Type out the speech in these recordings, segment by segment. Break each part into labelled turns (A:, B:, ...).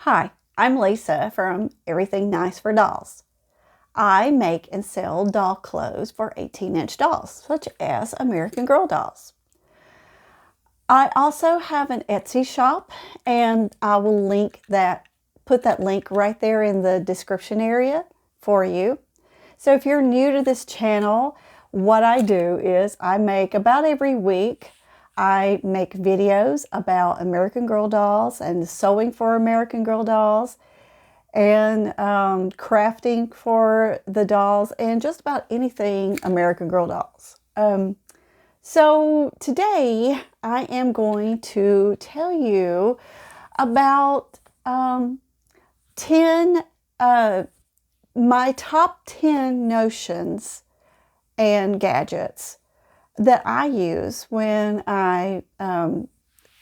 A: Hi, I'm Lisa from Everything Nice for Dolls. I make and sell doll clothes for 18-inch dolls, such as American Girl dolls. I also have an Etsy shop, and I will put that link right there in the description area for you. So if you're new to this channel, what I do is I make about every week, I make videos about American Girl dolls and sewing for American Girl dolls and crafting for the dolls and just about anything American Girl dolls. So today I am going to tell you about 10 my top 10 notions and gadgets that I use when I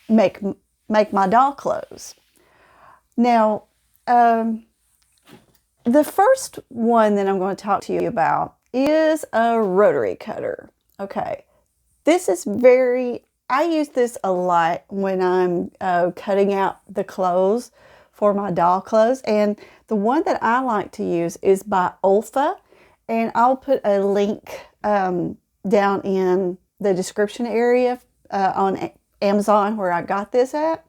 A: make my doll clothes. Now, the first one that I'm going to talk to you about is a rotary cutter. Okay, I use this a lot when I'm cutting out the clothes for my doll clothes. And the one that I like to use is by Olfa. And I'll put a link down in the description area on Amazon where I got this at.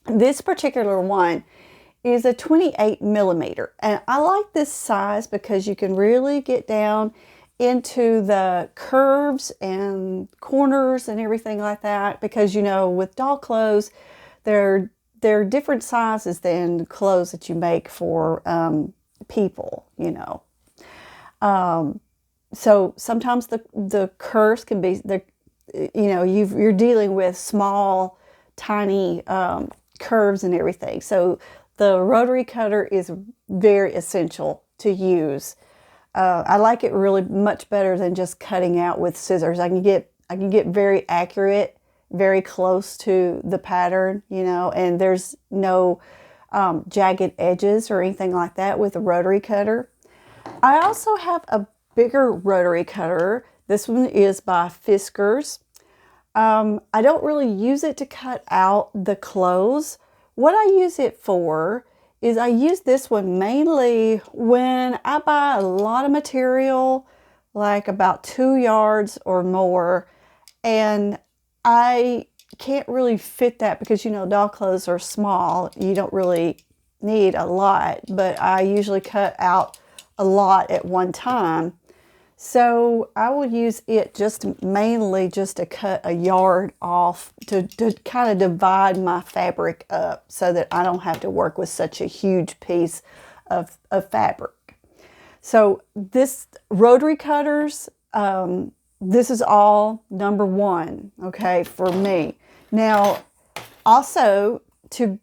A: This particular one is a 28 millimeter. And I like this size because you can really get down into the curves and corners and everything like that. Because, you know, with doll clothes, they're different sizes than clothes that you make for people, you know. So sometimes the curves can be, you're dealing with small, tiny curves and everything. So the rotary cutter is very essential to use. I like it really much better than just cutting out with scissors. I can get very accurate, very close to the pattern, you know, and there's no jagged edges or anything like that with a rotary cutter. I also have a bigger rotary cutter. This one is by Fiskars. I don't really use it to cut out the clothes. What I use it for is I use this one mainly when I buy a lot of material, like about 2 yards or more, and I can't really fit that because, you know, doll clothes are small. You don't really need a lot, but I usually cut out a lot at one time. So I will use it mainly just to cut a yard off to kind of divide my fabric up so that I don't have to work with such a huge piece of fabric. So this rotary cutters, this is all number one, okay, for me. Now, also to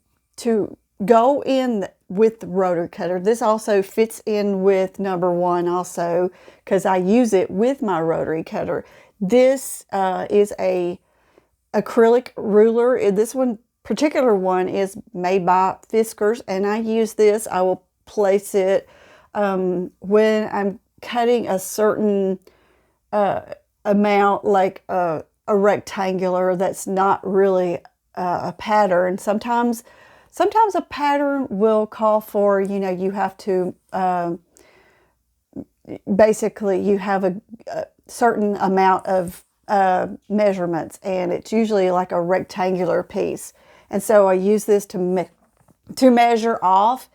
A: go in with the rotary cutter, this also fits in with number one also because I use it with my rotary cutter. This is a acrylic ruler. This particular one is made by Fiskars, and I use this. I will place it when I'm cutting a certain amount, like a rectangular that's not really a pattern. Sometimes a pattern will call for, you know, you have to, basically you have a certain amount of measurements, and it's usually like a rectangular piece. And so I use this to measure off,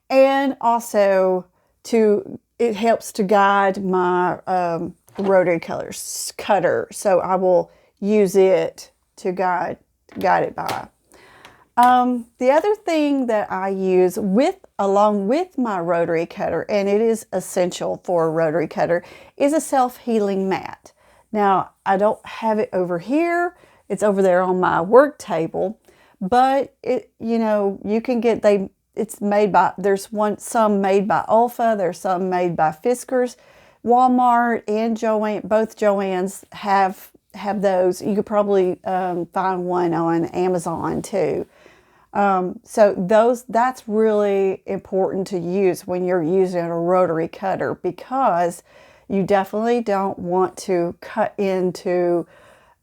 A: and also it helps to guide my rotary cutter. So I will use it to guide it by. The other thing that I use along with my rotary cutter, and it is essential for a rotary cutter, is a self-healing mat. Now, I don't have it over here. It's over there on my work table, but you can get, there's some made by Olfa, there's some made by Fiskars. Walmart and both Joann's have those. You could probably find one on Amazon too. So that's really important to use when you're using a rotary cutter, because you definitely don't want to cut into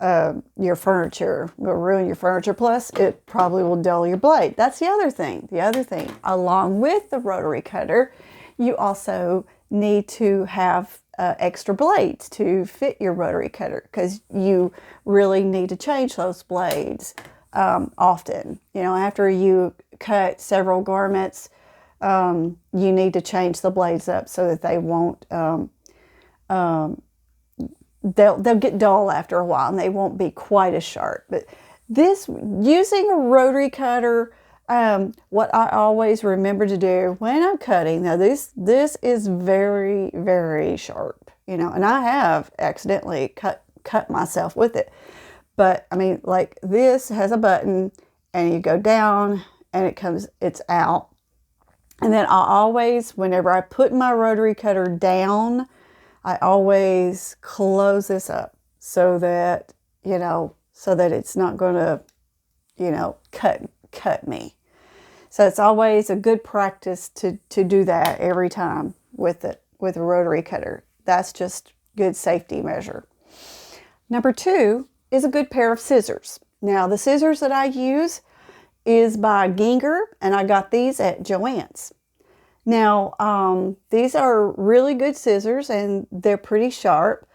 A: your furniture, will ruin your furniture. Plus, it probably will dull your blade. That's the other thing. The other thing, along with the rotary cutter, you also need to have extra blades to fit your rotary cutter, because you really need to change those blades often. You know, after you cut several garments, you need to change the blades up so that they won't, they'll get dull after a while and they won't be quite as sharp. But this, using a rotary cutter, what I always remember to do when I'm cutting, now this is very, very sharp, you know, and I have accidentally cut myself with it. But I mean, like, this has a button and you go down and it's out. And then I always, whenever I put my rotary cutter down, I always close this up so that, you know, so that it's not going to, you know, cut me. So it's always a good practice to do that every time with a rotary cutter. That's just good safety measure. Number 2 is a good pair of scissors. Now, the scissors that I use is by Ginger, and I got these at Joann's. Now, these are really good scissors and they're pretty sharp.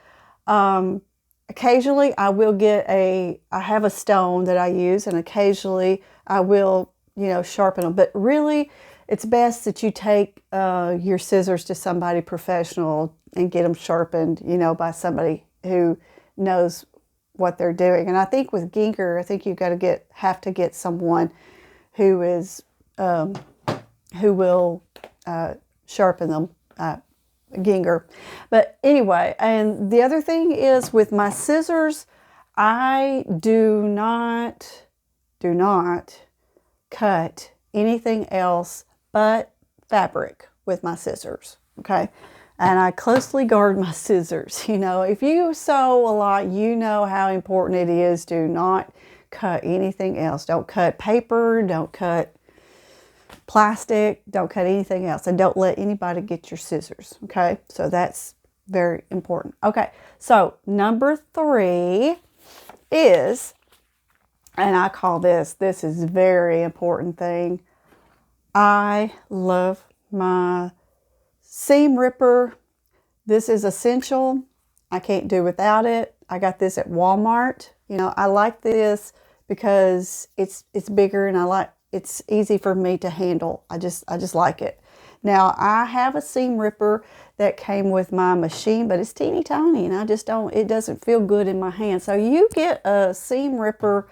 A: Occasionally I will get I have a stone that I use, and occasionally I will, you know, sharpen them. But really, it's best that you take your scissors to somebody professional and get them sharpened, you know, by somebody who knows what they're doing. And I think with Ginger, I think you've got to have to get someone who is, who will sharpen them, Ginger. But anyway, and the other thing is with my scissors, I do not cut anything else but fabric with my scissors, okay? And I closely guard my scissors. You know, if you sew a lot, you know how important it is to not cut anything else. Don't cut paper, don't cut plastic, don't cut anything else, and don't let anybody get your scissors, okay? So that's very important. Okay, so number 3 is, and I call this is a very important thing, I love my seam ripper. This is essential. I can't do without it. I got this at Walmart. You know, I like this because it's bigger, and it's easy for me to handle. I just like it. Now, I have a seam ripper that came with my machine, but it's teeny tiny, and it doesn't feel good in my hand. So you get a seam ripper,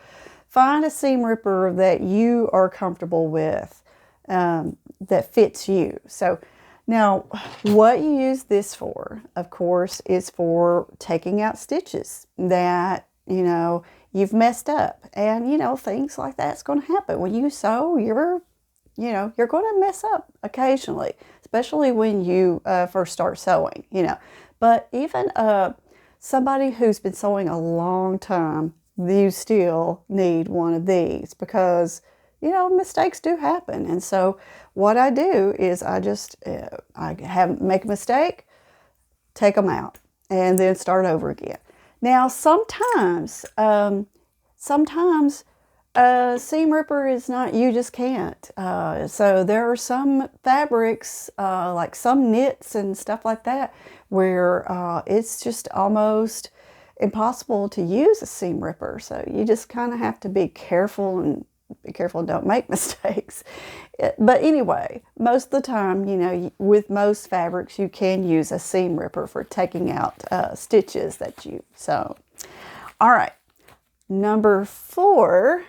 A: find a seam ripper that you are comfortable with, that fits you. So now, what you use this for, of course, is for taking out stitches that, you know, you've messed up. And, you know, things like that's going to happen. When you sew, you're going to mess up occasionally, especially when you first start sewing, you know. But even somebody who's been sewing a long time, you still need one of these because, you know, mistakes do happen. And so what I do is I make a mistake, take them out, and then start over again. Now, sometimes a seam ripper is not, you just can't. So there are some fabrics, like some knits and stuff like that, where it's just almost impossible to use a seam ripper. So you just kind of have to be careful and don't make mistakes. But anyway, most of the time, you know, with most fabrics, you can use a seam ripper for taking out stitches that you sew. All right, number 4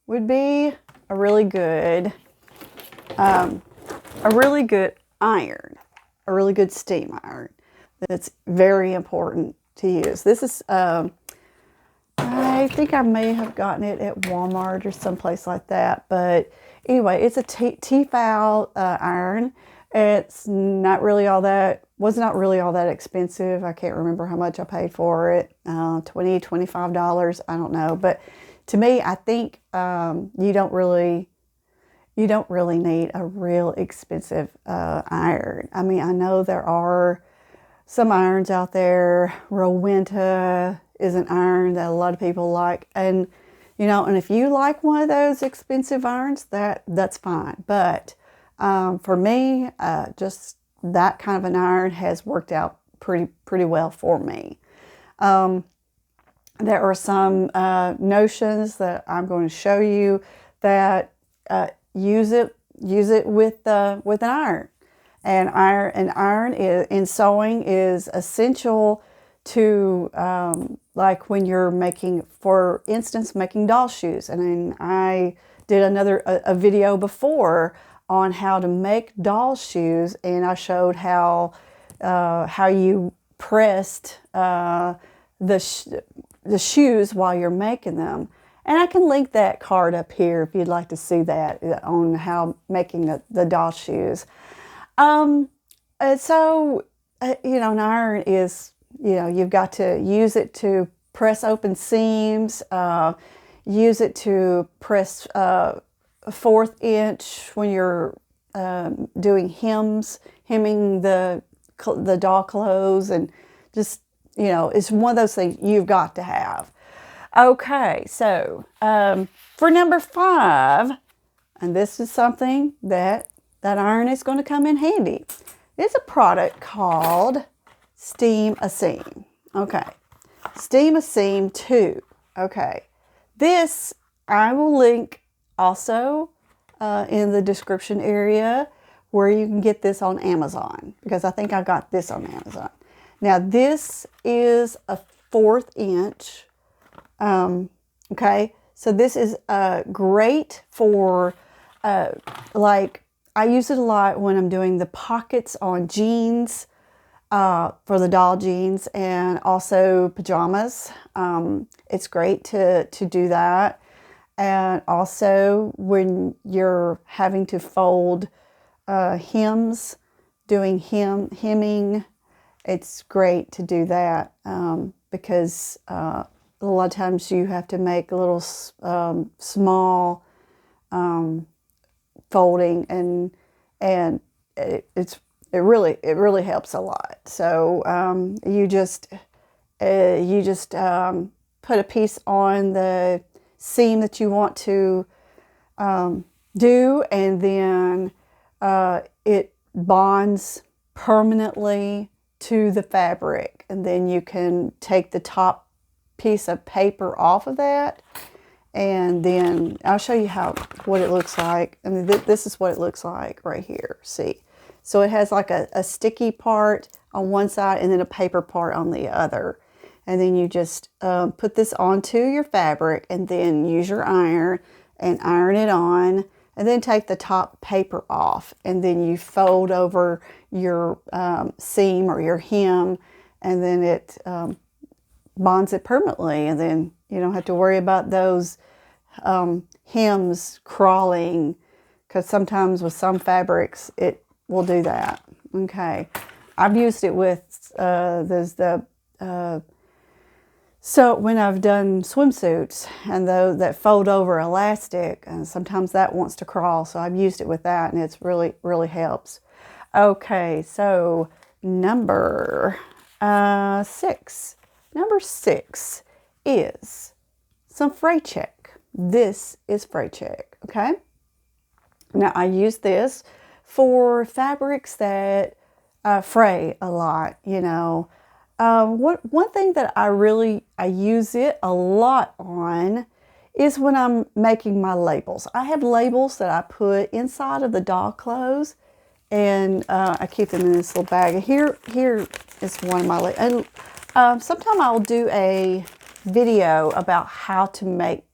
A: would be a really good iron, a really good steam iron. That's very important to use. This is, I think I may have gotten it at Walmart or someplace like that. But anyway, it's a Tefal iron. It's not really all that expensive. I can't remember how much I paid for it. $20, $25, I don't know. But to me, I think you don't really need a real expensive iron. I mean, I know there are some irons out there. Rowenta is an iron that a lot of people like. And, you know, and if you like one of those expensive irons, that's fine. But for me, just that kind of an iron has worked out pretty well for me. There are some notions that I'm going to show you that use it with an iron. And iron in sewing is essential to like when you're making, for instance, making doll shoes. And I did a video before on how to make doll shoes, and I showed how you pressed the shoes while you're making them. And I can link that card up here if you'd like to see that on how making the doll shoes. So, you know, an iron is, you know, you've got to use it to press open seams, use it to press a 1/4 inch when you're doing hemming the doll clothes, and just, you know, it's one of those things you've got to have. Okay, so for number 5, and this is something that iron is going to come in handy. It's a product called Steam a Seam. Okay, Steam a Seam 2. Okay, this I will link also in the description area where you can get this on Amazon, because I think I got this on Amazon. Now this is a 1/4 inch. Okay, so this is great for like, I use it a lot when I'm doing the pockets on jeans, for the doll jeans, and also pajamas. It's great to do that. And also when you're having to fold hems, doing hemming, it's great to do that, because a lot of times you have to make a little small folding, and it really helps a lot. So you just put a piece on the seam that you want to do, and then it bonds permanently to the fabric, and then you can take the top piece of paper off of that, and then I'll show you what it looks like. I mean, this is what it looks like right here. See, so it has like a sticky part on one side and then a paper part on the other, and then you just put this onto your fabric, and then use your iron and iron it on, and then take the top paper off, and then you fold over your seam or your hem, and then it bonds it permanently, and then you don't have to worry about those hems crawling, because sometimes with some fabrics it will do that. Okay, I've used it with so when I've done swimsuits, and those that fold over elastic, and sometimes that wants to crawl, so I've used it with that, and it's really helps. Okay, so number 6. Number 6 is some Fray Check. This is Fray Check, okay? Now I use this for fabrics that fray a lot, you know. One thing that I use it a lot on is when I'm making my labels. I have labels that I put inside of the doll clothes, and I keep them in this little bag. Here is one of my labels. And sometime I'll do a video about how to make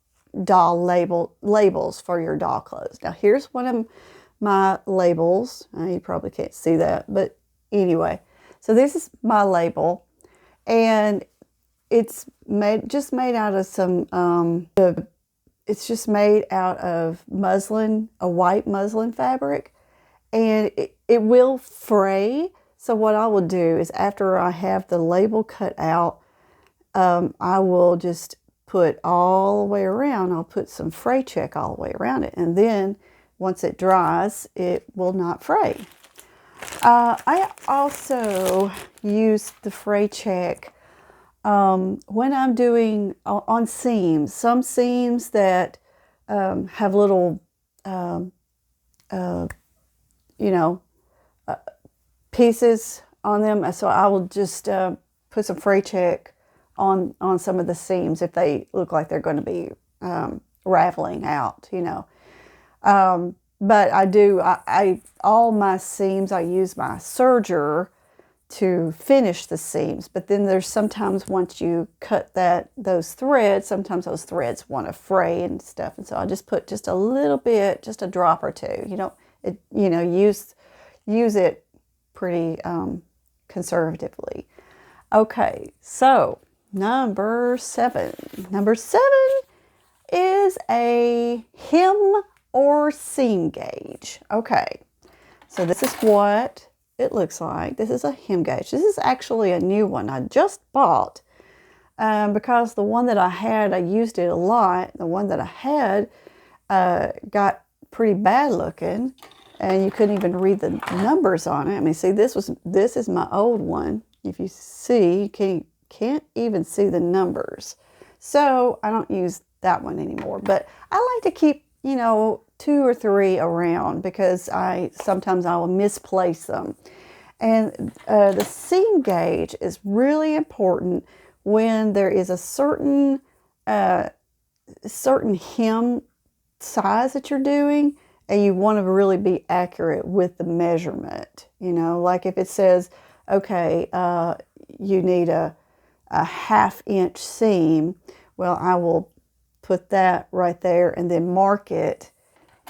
A: doll labels for your doll clothes. Now here's one of my labels. You probably can't see that, but anyway. So this is my label, and it's just made out of some, it's just made out of muslin, a white muslin fabric, and it will fray. So what I will do is, after I have the label cut out, I will just put all the way around, I'll put some Fray Check all the way around it, and then once it dries, it will not fray. I also use the Fray Check When I'm doing on seams, some seams that have little, you know, pieces on them, so I will just put some Fray Check on some of the seams if they look like they're going to be raveling out, you know. But all my seams, I use my serger to finish the seams. But then there's sometimes once you cut those threads, sometimes those threads want to fray and stuff. And so I just put just a little bit, just a drop or two. Use it pretty conservatively. Okay, so number 7. Number 7 is a hem or seam gauge. Okay, so this is what it looks like. This is a hem gauge. This is actually a new one I just bought because the one that I had, I used it a lot. The one that I had got pretty bad looking, and you couldn't even read the numbers on it. I mean, see, this is my old one. If you see, you can't even see the numbers. So I don't use that one anymore. But I like to keep, 2 or 3 around because sometimes I will misplace them. And the seam gauge is really important when there is a certain hem size that you're doing, and you want to really be accurate with the measurement. Like if it says, okay, you need a 1/2 inch seam, well, I will put that right there and then mark it,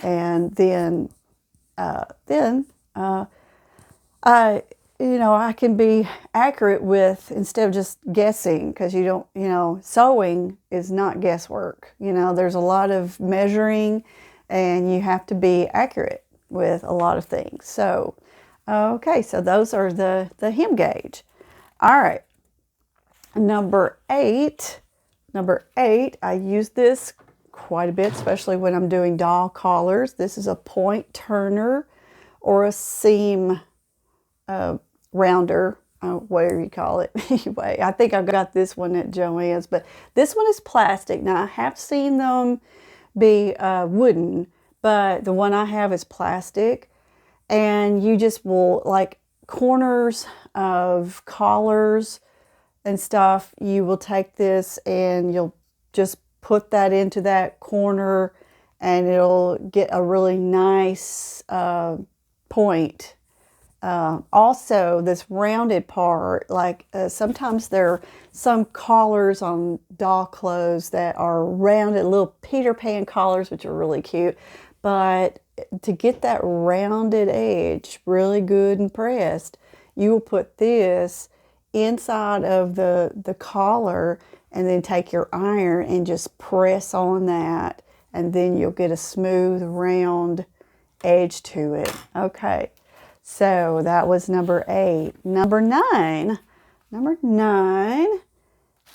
A: and then I can be accurate with, instead of just guessing, because sewing is not guesswork. There's a lot of measuring, and you have to be accurate with a lot of things. So, okay, so those are the hem gauge. All right, number 8, I use this quite a bit, especially when I'm doing doll collars. This is a point turner or a seam rounder, whatever you call it. Anyway, I think I got this one at Joann's, but this one is plastic. Now, I have seen them be wooden, but the one I have is plastic, and you just will, like corners of collars and stuff, you will take this and you'll just put that into that corner, and it'll get a really nice point. Also, this rounded part, like sometimes there are some collars on doll clothes that are rounded, little Peter Pan collars, which are really cute. But to get that rounded edge really good and pressed, you will put this inside of the collar, and then take your iron and just press on that, and then you'll get a smooth round edge to it. Okay, so that was number 8. Number 9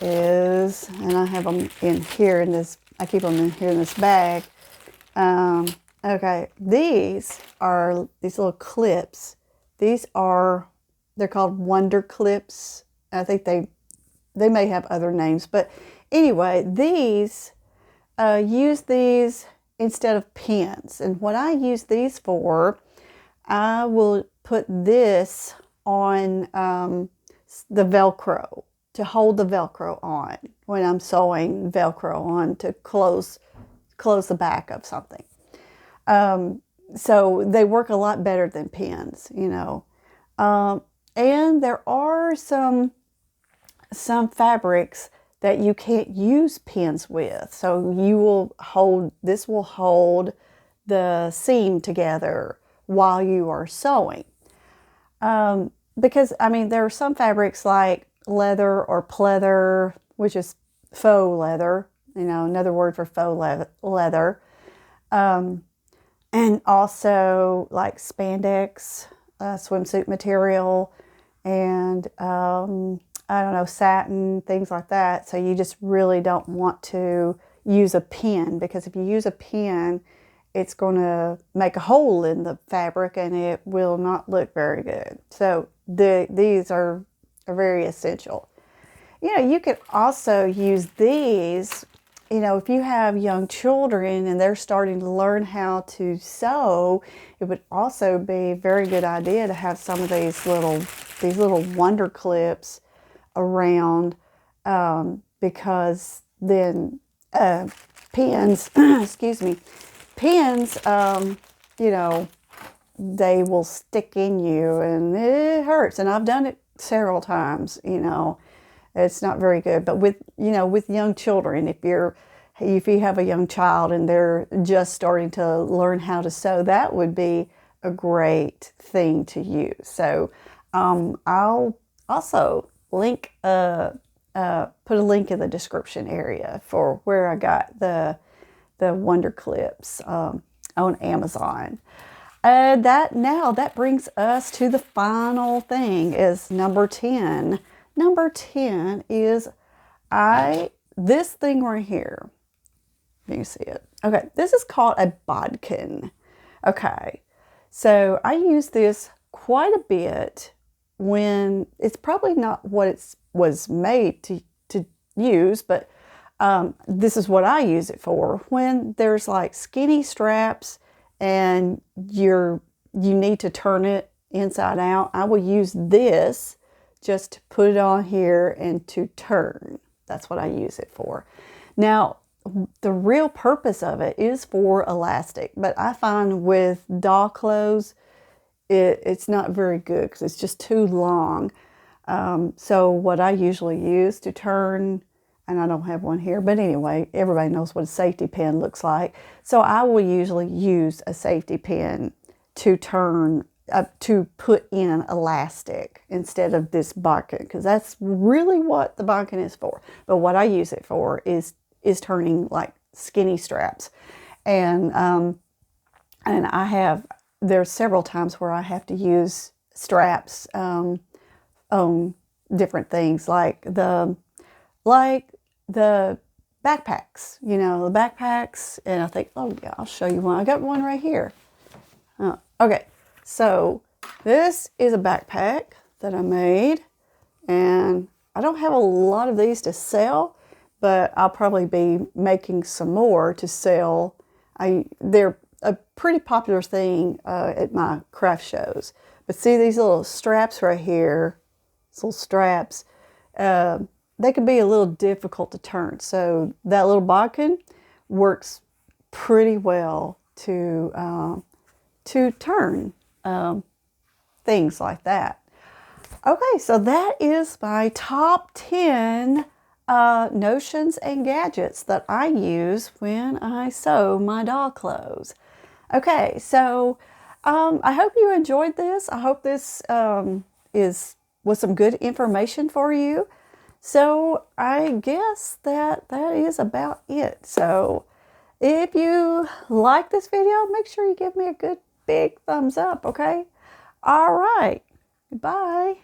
A: is, and I have them in here in this, I keep them in here in this bag. Okay, these are these little clips. They're called Wonder Clips. I think they may have other names, but anyway, use these instead of pins. And what I use these for, I will put this on the Velcro, to hold the Velcro on when I'm sewing Velcro on to close the back of something. So they work a lot better than pins, and there are some fabrics that you can't use pins with. So this will hold the seam together while you are sewing. Because, there are some fabrics like leather or pleather, which is faux leather, another word for faux leather. And also like spandex, swimsuit material, and satin, things like that. So you just really don't want to use a pin, because if you use a pin, it's going to make a hole in the fabric and it will not look very good. So these are very essential. you know, you could also use these, you know, if you have young children and they're starting to learn how to sew, it would also be a very good idea to have some of these little wonder clips around, because then pins, excuse me, pins, you know, they will stick in you and it hurts. And I've done it several times, you know. It's not very good. But with, you know, with young children, if you have a young child and they're just starting to learn how to sew, that would be a great thing to use. So I'll also link, put a link in the description area for where I got the Wonder Clips on Amazon. That brings us to the final thing, is number 10. Number 10 is this thing right here. You can see it. Okay, this is called a bodkin. Okay, so I use this quite a bit when it's probably not what it was made to use, but this is what I use it for. When there's like skinny straps and you need to turn it inside out, I will use this just to put it on here and to turn. That's what I use it for. Now, the real purpose of it is for elastic, but I find with doll clothes, it's not very good because it's just too long. So what I usually use to turn, and I don't have one here, but anyway, everybody knows what a safety pin looks like. So I will usually use a safety pin to turn, to put in elastic instead of this bodkin, because that's really what the bodkin is for. But what I use it for is turning like skinny straps. And there's several times where I have to use straps on different things, like the backpacks, you know, the backpacks. And I think, oh yeah, I'll show you one. I got one right here. Okay, so this is a backpack that I made, and I don't have a lot of these to sell, but I'll probably be making some more to sell. They're a pretty popular thing at my craft shows. But see these little straps right here, these little straps, they can be a little difficult to turn. So that little bodkin works pretty well to turn things like that. Okay, so that is my top 10 notions and gadgets that I use when I sew my doll clothes. Okay, so I hope you enjoyed this. I hope this was some good information for you. So I guess that is about it. So if you like this video, make sure you give me a good big thumbs up, okay? All right, bye.